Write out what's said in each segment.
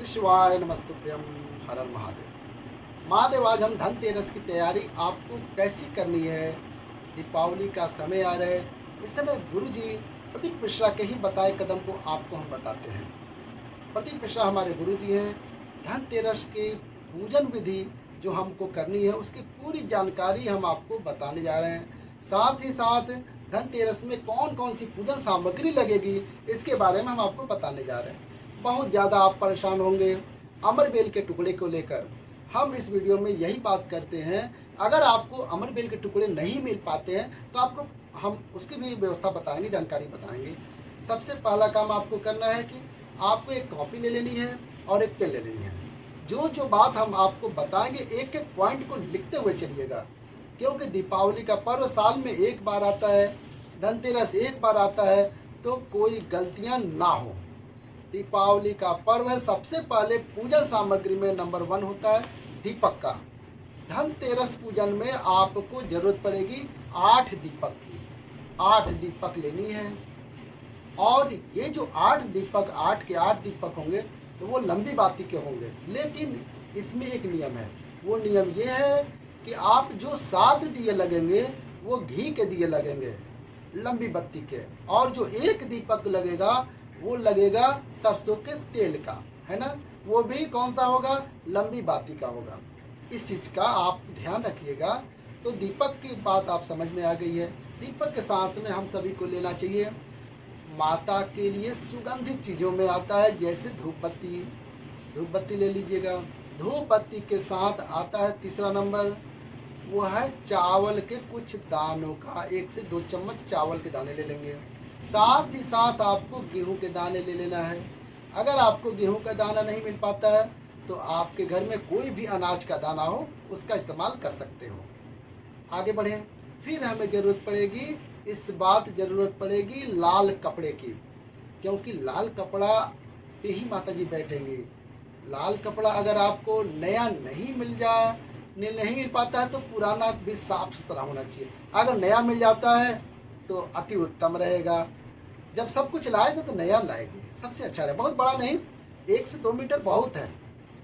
श्री शिवाय नमस्तुभ्यम। हर हर महादेव। महादेव, आज हम धनतेरस की तैयारी आपको कैसी करनी है। दीपावली का समय आ रहा है। इस समय गुरु जी प्रदीप मिश्रा के ही बताए कदम को आपको हम बताते हैं। प्रदीप मिश्रा हमारे गुरु जी हैं। धनतेरस की पूजन विधि जो हमको करनी है उसकी पूरी जानकारी हम आपको बताने जा रहे हैं। साथ ही साथ धनतेरस में कौन कौन सी पूजन सामग्री लगेगी इसके बारे में हम आपको बताने जा रहे हैं। बहुत ज़्यादा आप परेशान होंगे अमरबेल के टुकड़े को लेकर। हम इस वीडियो में यही बात करते हैं, अगर आपको अमरबेल के टुकड़े नहीं मिल पाते हैं तो आपको हम उसकी भी व्यवस्था बताएंगे, जानकारी बताएंगे। सबसे पहला काम आपको करना है कि आपको एक कॉपी ले लेनी है और एक पेन ले लेनी है। जो जो बात हम आपको बताएंगे एक एक पॉइंट को लिखते हुए चलिएगा, क्योंकि दीपावली का पर्व साल में एक बार आता है, धनतेरस एक बार आता है, तो कोई गलतियां ना हो। दीपावली का पर्व है, सबसे पहले पूजन सामग्री में नंबर 1 होता है दीपक का। धनतेरस पूजन में आपको जरूरत पड़ेगी 8 दीपक की। 8 दीपक लेनी है। और ये जो 8 दीपक, 8 के 8 दीपक होंगे तो वो लंबी बाती के होंगे, लेकिन इसमें एक नियम है। वो नियम ये है कि आप जो 7 दिए लगेंगे वो घी के दिए लगेंगे, लंबी बत्ती के। और जो एक दीपक लगेगा वो लगेगा सरसों के तेल का, है ना। वो भी कौन सा होगा, लंबी बाती का होगा। इस चीज़ का आप ध्यान रखिएगा। तो दीपक की बात आप समझ में आ गई है। दीपक के साथ में हम सभी को लेना चाहिए, माता के लिए सुगंधित चीज़ों में आता है जैसे धूप बत्ती। धूप बत्ती ले लीजिएगा। धूप बत्ती के साथ आता है तीसरा नंबर, वो है चावल के कुछ दानों का। 1 से 2 चम्मच चावल के दाने ले लेंगे। साथ ही साथ आपको गेहूं के दाने ले लेना है। अगर आपको गेहूं का दाना नहीं मिल पाता है तो आपके घर में कोई भी अनाज का दाना हो उसका इस्तेमाल कर सकते हो। आगे बढ़ें। फिर हमें ज़रूरत पड़ेगी लाल कपड़े की, क्योंकि लाल कपड़ा पे ही माता जी बैठेंगी। लाल कपड़ा अगर आपको नया नहीं मिल पाता है तो पुराना भी साफ सुथरा होना चाहिए। अगर नया मिल जाता है तो अति उत्तम रहेगा। जब सब कुछ लाएंगे तो नया लाएंगे, सबसे अच्छा रहे। बहुत बड़ा नहीं, 1 से 2 मीटर बहुत है।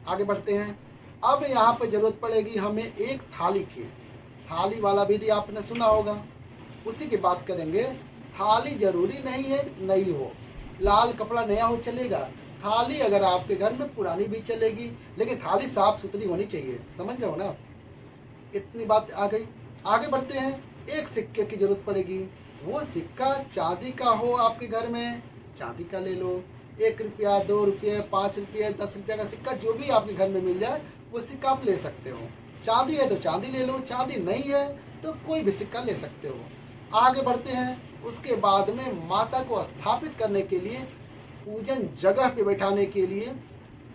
आगे बढ़ते हैं। अब यहाँ पर जरूरत पड़ेगी हमें एक थाली की। थाली वाला विधि आपने सुना होगा, उसी की बात करेंगे। थाली जरूरी नहीं है नई हो, लाल कपड़ा नया हो चलेगा। थाली अगर आपके घर में पुरानी भी चलेगी, लेकिन थाली साफ सुथरी होनी चाहिए। समझ रहे हो ना, इतनी बात आ गई। आगे बढ़ते हैं। एक सिक्के की जरूरत पड़ेगी। वो सिक्का चांदी का हो आपके घर में, चांदी का ले लो। 1 रुपया, 2 रुपये, 5 रुपये, 10 रुपये का सिक्का जो भी आपके घर में मिल जाए वो सिक्का आप ले सकते हो। चांदी है तो चांदी ले लो, चांदी नहीं है तो कोई भी सिक्का ले सकते हो। आगे बढ़ते हैं। उसके बाद में माता को स्थापित करने के लिए, पूजन जगह पे बैठाने के लिए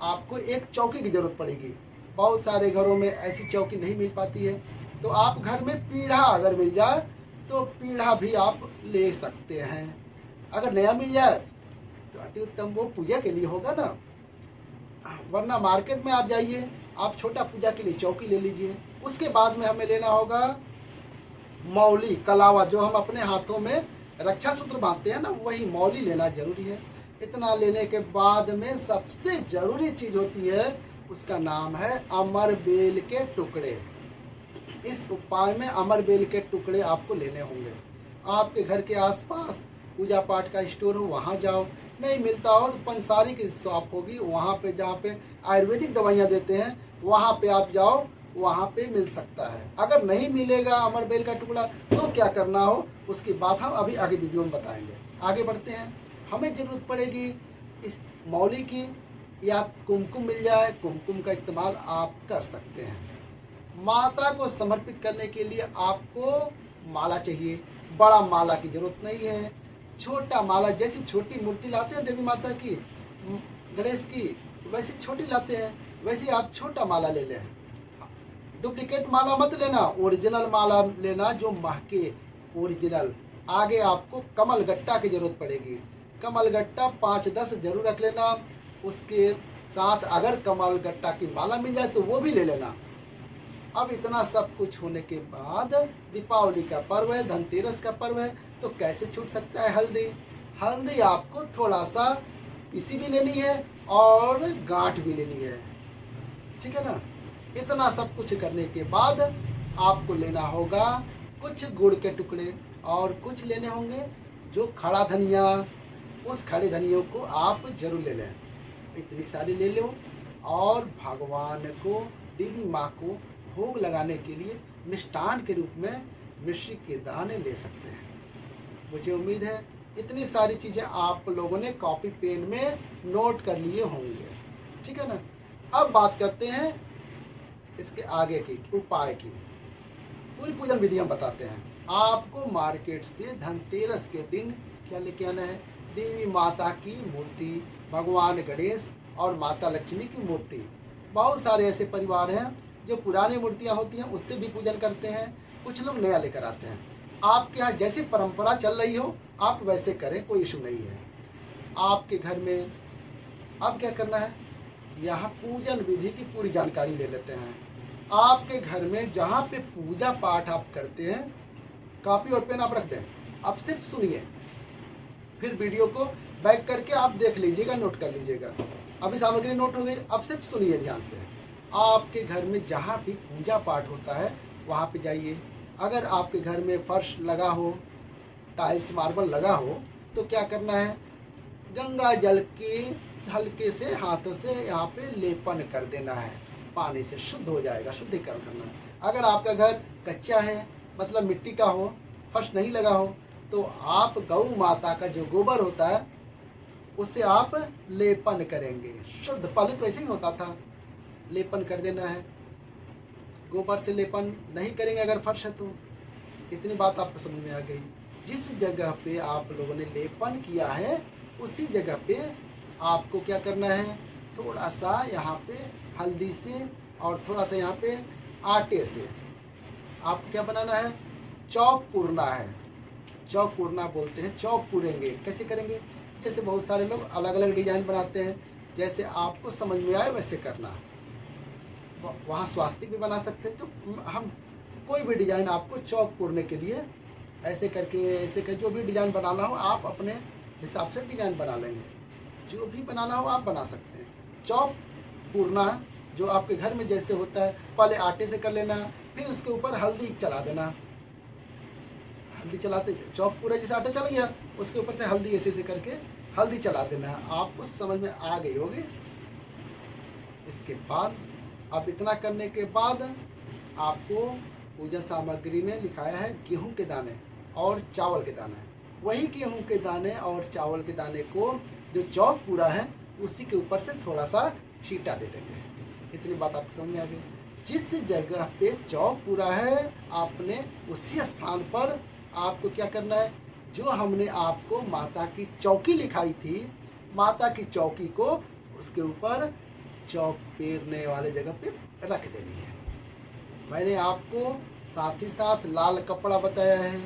आपको एक चौकी की जरूरत पड़ेगी। बहुत सारे घरों में ऐसी चौकी नहीं मिल पाती है, तो आप घर में पीढ़ा अगर मिल जाए तो पीढ़ा भी आप ले सकते हैं। अगर नया मिल जाए तो अति उत्तम, वो पूजा के लिए होगा ना। वरना मार्केट में आप जाइए, आप छोटा पूजा के लिए चौकी ले लीजिए। उसके बाद में हमें लेना होगा मौली, कलावा, जो हम अपने हाथों में रक्षा सूत्र बांधते हैं ना, वही मौली लेना जरूरी है। इतना लेने के बाद में सबसे जरूरी चीज होती है, उसका नाम है अमरबेल के टुकड़े। इस उपाय में अमरबेल के टुकड़े आपको लेने होंगे। आपके घर के आसपास पूजा पाठ का स्टोर हो वहाँ जाओ, नहीं मिलता हो तो पंसारी की शॉप होगी वहाँ पे, जहाँ पे आयुर्वेदिक दवाइयाँ देते हैं वहाँ पे आप जाओ, वहाँ पे मिल सकता है। अगर नहीं मिलेगा अमरबेल का टुकड़ा तो क्या करना हो उसकी बात हम अभी आगे वीडियो में बताएंगे। आगे बढ़ते हैं। हमें ज़रूरत पड़ेगी इस मौली की, या कुमकुम मिल जाए, कुमकुम का इस्तेमाल आप कर सकते हैं। माता को समर्पित करने के लिए आपको माला चाहिए। बड़ा माला की जरूरत नहीं है, छोटा माला, जैसी छोटी मूर्ति लाते हैं देवी माता की, गणेश की, वैसी छोटी लाते हैं, वैसे आप छोटा माला ले लें। डुप्लीकेट माला मत लेना, ओरिजिनल माला लेना जो महके, ओरिजिनल। आगे आपको कमल गट्टा की जरूरत पड़ेगी। कमल गट्टा 5-10 जरूर रख लेना। उसके साथ अगर कमल गट्टा की माला मिल जाए तो वो भी ले लेना। अब इतना सब कुछ होने के बाद दीपावली का पर्व है, धनतेरस का पर्व है, तो कैसे छूट सकता है हल्दी। हल्दी आपको थोड़ा सा पीसी भी लेनी है और गांठ भी लेनी है, ठीक है ना। इतना सब कुछ करने के बाद आपको लेना होगा कुछ गुड़ के टुकड़े और कुछ लेने होंगे जो खड़ा धनिया, उस खड़े धनियों को आप जरूर ले लें। इतनी सारी ले लो और भगवान को, देवी माँ को भोग लगाने के लिए मिष्टान के रूप में मिश्री के दाने ले सकते हैं। मुझे उम्मीद है इतनी सारी चीज़ें आप लोगों ने कॉपी पेन में नोट कर लिए होंगे, ठीक है ना। अब बात करते हैं इसके आगे की उपाय की। पूरी पूजन विधि हम बताते हैं। आपको मार्केट से धनतेरस के दिन क्या लेके आना है? देवी माता की मूर्ति, भगवान गणेश और माता लक्ष्मी की मूर्ति। बहुत सारे ऐसे परिवार हैं जो पुरानी मूर्तियां होती हैं उससे भी पूजन करते हैं, कुछ लोग नया लेकर आते हैं। आपके यहाँ जैसी परंपरा चल रही हो आप वैसे करें, कोई इशू नहीं है। आपके घर में अब क्या करना है, यहाँ पूजन विधि की पूरी जानकारी ले लेते हैं। आपके घर में जहाँ पे पूजा पाठ आप करते हैं, कॉपी और पेन आप रख दें। अब सिर्फ सुनिए, फिर वीडियो को बैक करके आप देख लीजिएगा, नोट कर लीजिएगा। अभी सामग्री नोट हो गई, अब सिर्फ सुनिए ध्यान से। आपके घर में जहाँ भी पूजा पाठ होता है वहाँ पे जाइए। अगर आपके घर में फर्श लगा हो, टाइल्स मार्बल लगा हो, तो क्या करना है, गंगा जल के हल्के से हाथों से यहाँ पे लेपन कर देना है, पानी से शुद्ध हो जाएगा, शुद्धिकरण करना है। अगर आपका घर कच्चा है, मतलब मिट्टी का हो, फर्श नहीं लगा हो, तो आप गौ माता का जो गोबर होता है उससे आप लेपन करेंगे। शुद्ध, पहले तो ऐसे ही होता था, लेपन कर देना है। गोबर से लेपन नहीं करेंगे अगर फर्श है तो। इतनी बात आपको समझ में आ गई। जिस जगह पे आप लोगों ने लेपन किया है उसी जगह पे आपको क्या करना है, थोड़ा सा यहाँ पे हल्दी से और थोड़ा सा यहाँ पे आटे से आपको क्या बनाना है, चौक पूरना है। चौक पूरना बोलते हैं, चौक पूरेंगे। कैसे करेंगे, जैसे बहुत सारे लोग अलग अलग डिजाइन बनाते हैं, जैसे आपको समझ में आए वैसे करना। वहाँ स्वास्तिक भी बना सकते हैं, तो हम कोई भी डिजाइन आपको चौक पूरने के लिए ऐसे करके जो भी डिजाइन बनाना हो आप अपने हिसाब से डिजाइन बना लेंगे। जो भी बनाना हो आप बना सकते हैं। चौक पूरना जो आपके घर में जैसे होता है, पहले आटे से कर लेना, फिर उसके ऊपर हल्दी चला देना। हल्दी चलाते चौक पूरा जैसे आटा चल गया, उसके ऊपर से हल्दी ऐसे ऐसे करके हल्दी चला देना है। आपको समझ में आ गई होगी। इसके बाद अब इतना करने के बाद आपको पूजा सामग्री में लिखाया है गेहूं के दाने और चावल के दाने। वही गेहूं के दाने और चावल के दाने को जो चौक पूरा है उसी के ऊपर से थोड़ा सा छींटा दे देंगे। इतनी बात आपको समझ में आ गई। जिस जगह पे चौक पूरा है आपने उसी स्थान पर आपको क्या करना है, जो हमने आपको माता की चौकी लिखाई थी, माता की चौकी को उसके ऊपर चौक पेरने वाले जगह पे रख देनी है। मैंने आपको साथ ही साथ लाल कपड़ा बताया है।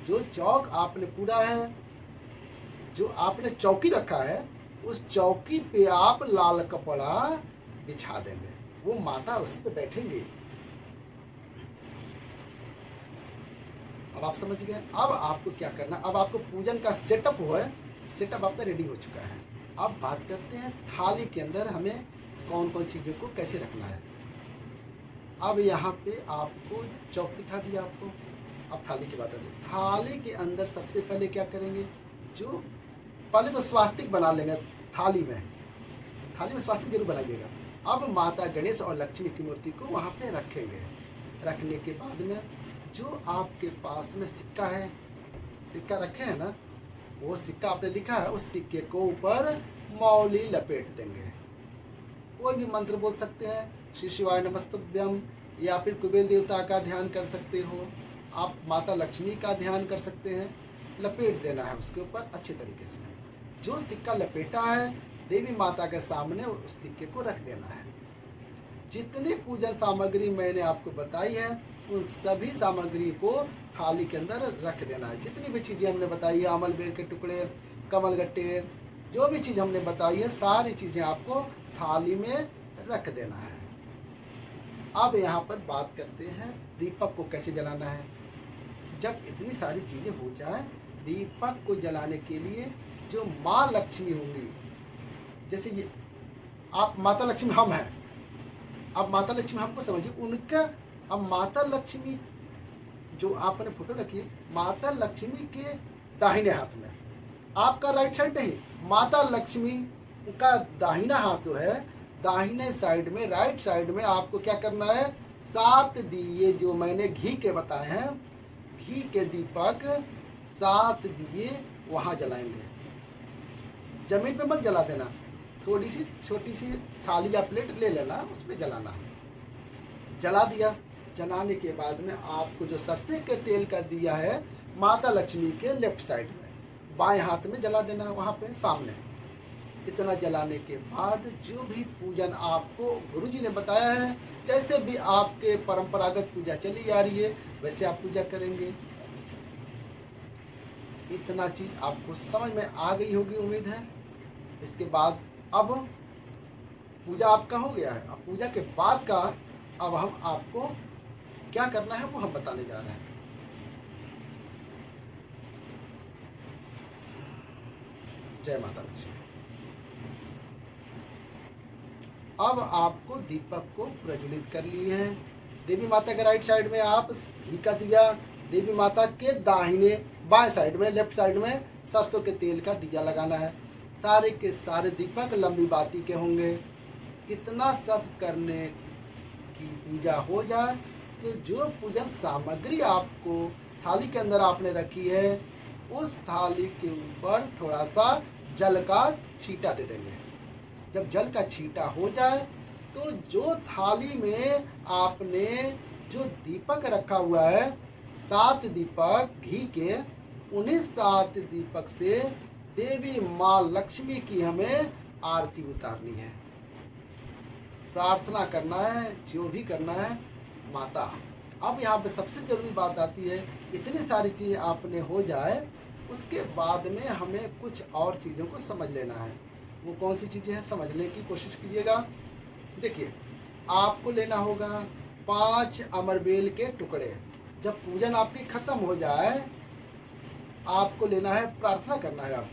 जो चौक आपने पूरा है, जो आपने चौकी रखा है, उस चौकी पे आप लाल कपड़ा बिछा देंगे, वो माता उसी पे बैठेंगे। अब आप समझ गए। अब आपको क्या करना, अब आपको पूजन का सेटअप हुआ है, सेटअप आपका रेडी हो चुका है। अब बात करते हैं थाली के अंदर हमें कौन कौन चीज़ों को कैसे रखना है। अब यहाँ पे आपको चौक दिखा दिया आपको। अब थाली की बात है। थाली के अंदर सबसे पहले क्या करेंगे, जो पहले तो स्वास्तिक बना लेंगे थाली में स्वास्तिक जरूर बनाइएगा। अब माता गणेश और लक्ष्मी की मूर्ति को वहाँ पे रखेंगे। रखने के बाद में जो आपके पास में सिक्का है, सिक्का रखे हैं ना, वो सिक्का आपने लिखा है, उस सिक्के को ऊपर मौली लपेट देंगे। कोई भी मंत्र बोल सकते हैं, श्री शिवाय नमस्तुभ्यम, या फिर कुबेर देवता का ध्यान कर सकते हो, आप माता लक्ष्मी का ध्यान कर सकते हैं। लपेट देना है उसके ऊपर अच्छे तरीके से। जो सिक्का लपेटा है देवी माता के सामने उस सिक्के को रख देना है। जितनी पूजन सामग्री मैंने आपको बताई है उन सभी सामग्री को थाली के अंदर रख देना है। जितनी भी चीज़ें हमने बताई है, अमल बेर के टुकड़े, कमल गट्टे, जो भी चीज़ हमने बताई है सारी चीज़ें आपको थाली में रख देना है। अब यहाँ पर बात करते हैं दीपक को कैसे जलाना है। जब इतनी सारी चीज़ें हो जाए, दीपक को जलाने के लिए जो माँ लक्ष्मी होंगी जैसे ये आप माता लक्ष्मी हम हैं, अब माता लक्ष्मी हमको समझिए, उनका अब माता लक्ष्मी जो आपने फोटो रखी है, माता लक्ष्मी के दाहिने हाथ में, आपका राइट साइड नहीं, माता लक्ष्मी का दाहिना हाथ जो है, दाहिने साइड में, राइट साइड में आपको क्या करना है, 7 दिए जो मैंने घी के बताए हैं, घी के दीपक 7 दिए वहां जलाएंगे। जमीन पे मत जला देना, थोड़ी सी छोटी सी थाली या प्लेट ले लेना, उस पर जलाना। जला दिया, जलाने के बाद में आपको जो सरसों के तेल का दिया है माता लक्ष्मी के लेफ्ट साइड में, बाएं हाथ में जला देना, वहाँ पे सामने। इतना जलाने के बाद जो भी पूजन आपको गुरुजी ने बताया है, जैसे भी आपके परंपरागत पूजा चली आ रही है वैसे आप पूजा करेंगे। इतना चीज आपको समझ में आ गई होगी उम्मीद है। इसके बाद अब पूजा आपका हो गया है, अब पूजा के बाद का अब हम आपको क्या करना है वो हम बताने जा रहे हैं। जय माता लक्ष्मी। अब आपको दीपक को प्रज्वलित कर लिए हैं। देवी माता के राइट साइड में आप घी का दिया, देवी माता के दाहिने बाएं साइड में, लेफ्ट साइड में सरसों के तेल का दिया लगाना है। सारे के सारे दीपक लंबी बाती के होंगे। इतना सब करने की पूजा हो जाए तो जो पूजा सामग्री आपको थाली के अंदर आपने रखी है, उस थाली के ऊपर थोड़ा सा जल का छींटा दे देंगे। जब जल का छींटा हो जाए तो जो थाली में आपने जो दीपक रखा हुआ है, 7 दीपक घी के, उन्हीं 7 दीपक से देवी माँ लक्ष्मी की हमें आरती उतारनी है, प्रार्थना करना है, जो भी करना है माता। अब यहाँ पे सबसे जरूरी बात आती है, इतनी सारी चीज़ें आपने हो जाए उसके बाद में हमें कुछ और चीज़ों को समझ लेना है। वो कौन सी चीज़ें हैं समझने की कोशिश कीजिएगा। देखिए, आपको लेना होगा 5 अमरबेल के टुकड़े। जब पूजन आपकी खत्म हो जाए आपको लेना है, प्रार्थना करना है।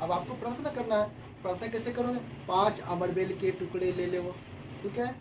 अब आपको प्रार्थना करना है। प्रार्थना कैसे करोगे? 5 अमरबेल के टुकड़े ले लो, ठीक है।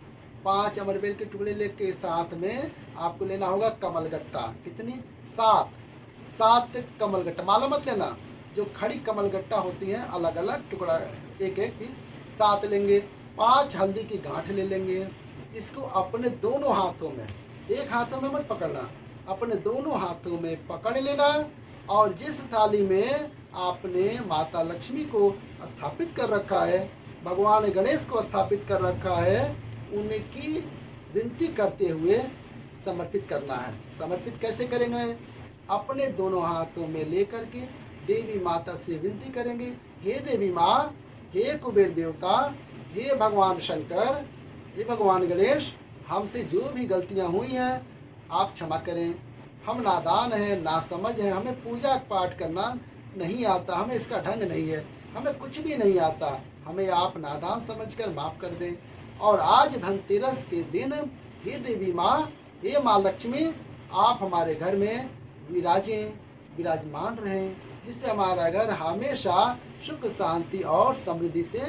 5 अमरबेल के टुकड़े लेके साथ में आपको लेना होगा कमलगट्टा। कितनी? 7 कमलगट्टा। माला मत लेना, जो खड़ी कमलगट्टा होती है अलग अलग टुकड़ा, एक एक पीस 7 लेंगे। 5 हल्दी की गांठ ले लेंगे। इसको अपने दोनों हाथों में, एक हाथों में मत पकड़ना, अपने दोनों हाथों में पकड़ लेना। और जिस थाली में आपने माता लक्ष्मी को स्थापित कर रखा है, भगवान गणेश को स्थापित कर रखा है, उनकी विनती करते हुए समर्पित करना है। समर्पित कैसे करेंगे? अपने दोनों हाथों में लेकर के देवी माता से विनती करेंगे, हे देवी माँ, हे कुबेर देवता, हे भगवान शंकर, हे भगवान गणेश, हमसे जो भी गलतियाँ हुई हैं आप क्षमा करें। हम नादान हैं, नासमझ हैं, हमें पूजा पाठ करना नहीं आता, हमें इसका ढंग नहीं है, हमें कुछ भी नहीं आता, हमें आप नादान समझकर माफ़ कर दें। और आज धनतेरस के दिन हे देवी माँ, हे माँ लक्ष्मी, आप हमारे घर में विराजमान रहें, जिससे हमारा घर हमेशा सुख शांति और समृद्धि से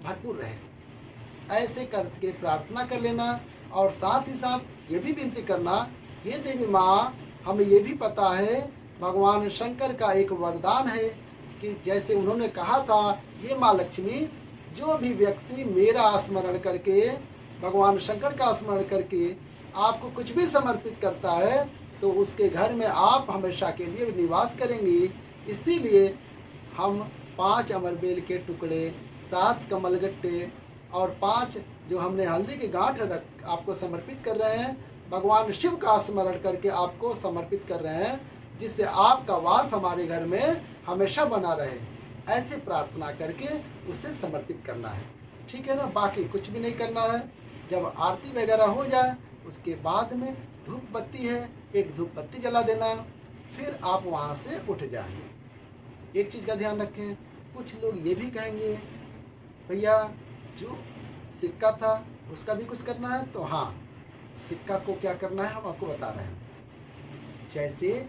भरपूर रहे। ऐसे करके प्रार्थना कर लेना। और साथ ही साथ ये भी विनती करना, हे देवी माँ, हमें ये भी पता है भगवान शंकर का एक वरदान है कि जैसे उन्होंने कहा था, हे माँ लक्ष्मी, जो भी व्यक्ति मेरा स्मरण करके, भगवान शंकर का स्मरण करके आपको कुछ भी समर्पित करता है तो उसके घर में आप हमेशा के लिए निवास करेंगी। इसीलिए हम 5 अमरबेल के टुकड़े, 7 कमलगट्टे और 5 जो हमने हल्दी की गांठ आपको समर्पित कर रहे हैं, भगवान शिव का स्मरण करके आपको समर्पित कर रहे हैं, जिससे आपका वास हमारे घर में हमेशा बना रहे। ऐसे प्रार्थना करके उसे समर्पित करना है, ठीक है ना। बाकी कुछ भी नहीं करना है। जब आरती वगैरह हो जाए उसके बाद में धूप बत्ती है, एक धूप बत्ती जला देना, फिर आप वहाँ से उठ जाएंगे। एक चीज़ का ध्यान रखें, कुछ लोग ये भी कहेंगे भैया जो सिक्का था उसका भी कुछ करना है, तो हाँ, सिक्का को क्या करना है हम आपको बता रहे हैं। जैसे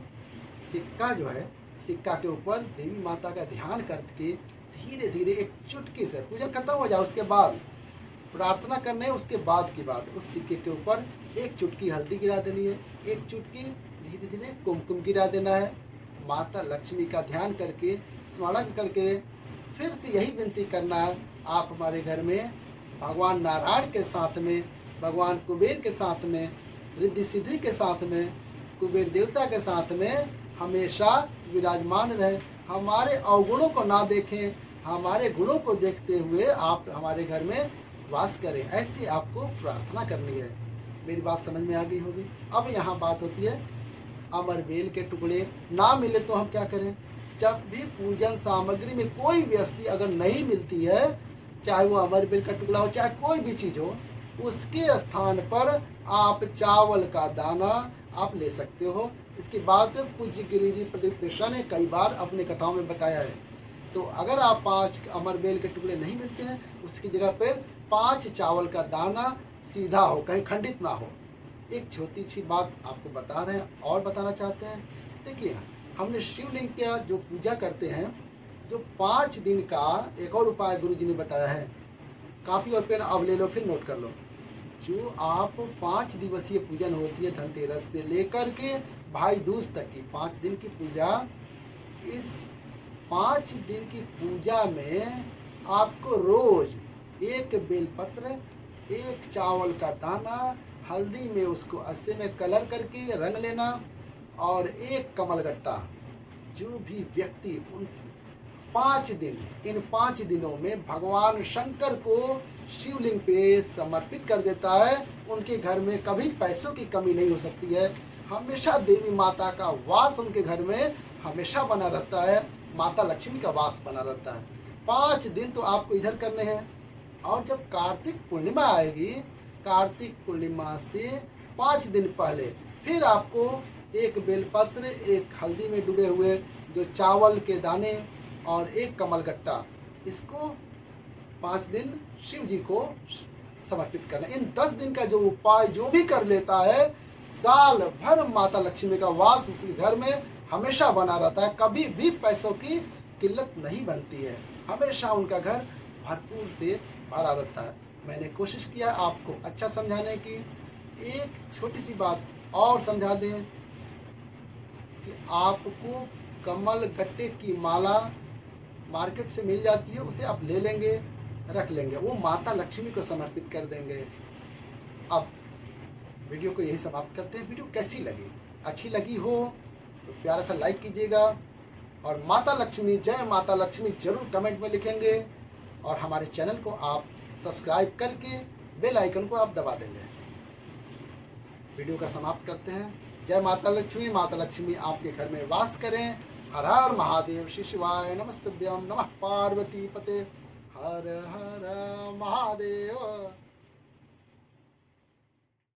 सिक्का जो है, सिक्का के ऊपर देवी माता का ध्यान करके धीरे धीरे एक चुटकी से पूजन खत्म हो जाए, उसके बाद प्रार्थना करने है, उसके बाद की बात, उस सिक्के के ऊपर एक चुटकी हल्दी गिरा देनी है, एक चुटकी धीरे धीरे कुमकुम गिरा देना है। माता लक्ष्मी का ध्यान करके, स्मरण करके फिर से यही विनती करना है, आप हमारे घर में भगवान नारायण के साथ में, भगवान कुबेर के साथ में, रिद्धि सिद्धि के साथ में, कुबेर देवता के साथ में हमेशा विराजमान रहे। हमारे अवगुणों को ना देखें, हमारे गुणों को देखते हुए आप हमारे घर में वास करें। ऐसी आपको प्रार्थना करनी है। मेरी बात समझ में आ गई होगी। अब यहाँ बात होती है, अमर बेल के टुकड़े ना मिले तो हम क्या करें। जब भी पूजन सामग्री में कोई वस्तु अगर नहीं मिलती है, चाहे वो अमर बेल का टुकड़ा हो, चाहे कोई भी चीज़ हो, उसके स्थान पर आप चावल का दाना आप ले सकते हो। इसकी बात पूज्य गिरिजी प्रदीप मिश्रा ने कई बार अपने कथाओं में बताया है। तो अगर आप 5 अमर बेल के टुकड़े नहीं मिलते हैं, उसकी जगह पर 5 चावल का दाना सीधा हो, कहीं खंडित ना हो। एक छोटी सी बात आपको बता रहे हैं और बताना चाहते हैं। देखिए, हमने शिवलिंग का जो पूजा करते हैं, जो 5 दिन का एक और उपाय गुरु जी ने बताया है। कापी और पेन अब ले लो, फिर नोट कर लो। जो आप 5 दिवसीय पूजन होती है, धनतेरस से लेकर के भाई दूज तक की 5 दिन की पूजा, इस 5 दिन की पूजा में आपको रोज एक बेलपत्र, एक चावल का दाना, हल्दी में उसको अस्से में कलर करके रंग लेना, और एक कमलगट्टा। जो भी व्यक्ति उन 5 दिन, इन 5 दिनों में भगवान शंकर को शिवलिंग पे समर्पित कर देता है, उनके घर में कभी पैसों की कमी नहीं हो सकती है। हमेशा देवी माता का वास उनके घर में हमेशा बना रहता है, माता लक्ष्मी का वास बना रहता है। 5 दिन तो आपको इधर करने हैं। और जब कार्तिक पूर्णिमा आएगी, कार्तिक पूर्णिमा से 5 दिन पहले फिर आपको एक बेलपत्र, एक हल्दी में डूबे हुए जो चावल के दाने और एक कमलगट्टा, इसको 5 दिन शिव जी को समर्पित करना। इन 10 दिन का जो उपाय जो भी कर लेता है, साल भर माता लक्ष्मी का वास उसके घर में हमेशा बना रहता है। कभी भी पैसों की किल्लत नहीं बनती है, हमेशा उनका घर भरपूर से भरा रहता है। मैंने कोशिश किया आपको अच्छा समझाने की। एक छोटी सी बात और समझा दें कि आपको कमल गट्टे की माला मार्केट से मिल जाती है, उसे आप ले लेंगे, रख लेंगे, वो माता लक्ष्मी को समर्पित कर देंगे। अब वीडियो को यही समाप्त करते हैं। वीडियो कैसी लगी? अच्छी लगी हो तो प्यारा सा लाइक कीजिएगा, और माता लक्ष्मी, जय माता लक्ष्मी जरूर कमेंट में लिखेंगे, और हमारे चैनल को आप सब्सक्राइब करके बेल आइकन को आप दबा देंगे। वीडियो का समाप्त करते हैं। जय माता लक्ष्मी। माता लक्ष्मी आपके घर में वास करें। हर हर महादेव। श्री शिवाय नमस्तुभ्यं। नमः पार्वती पते। हर हर महादेव।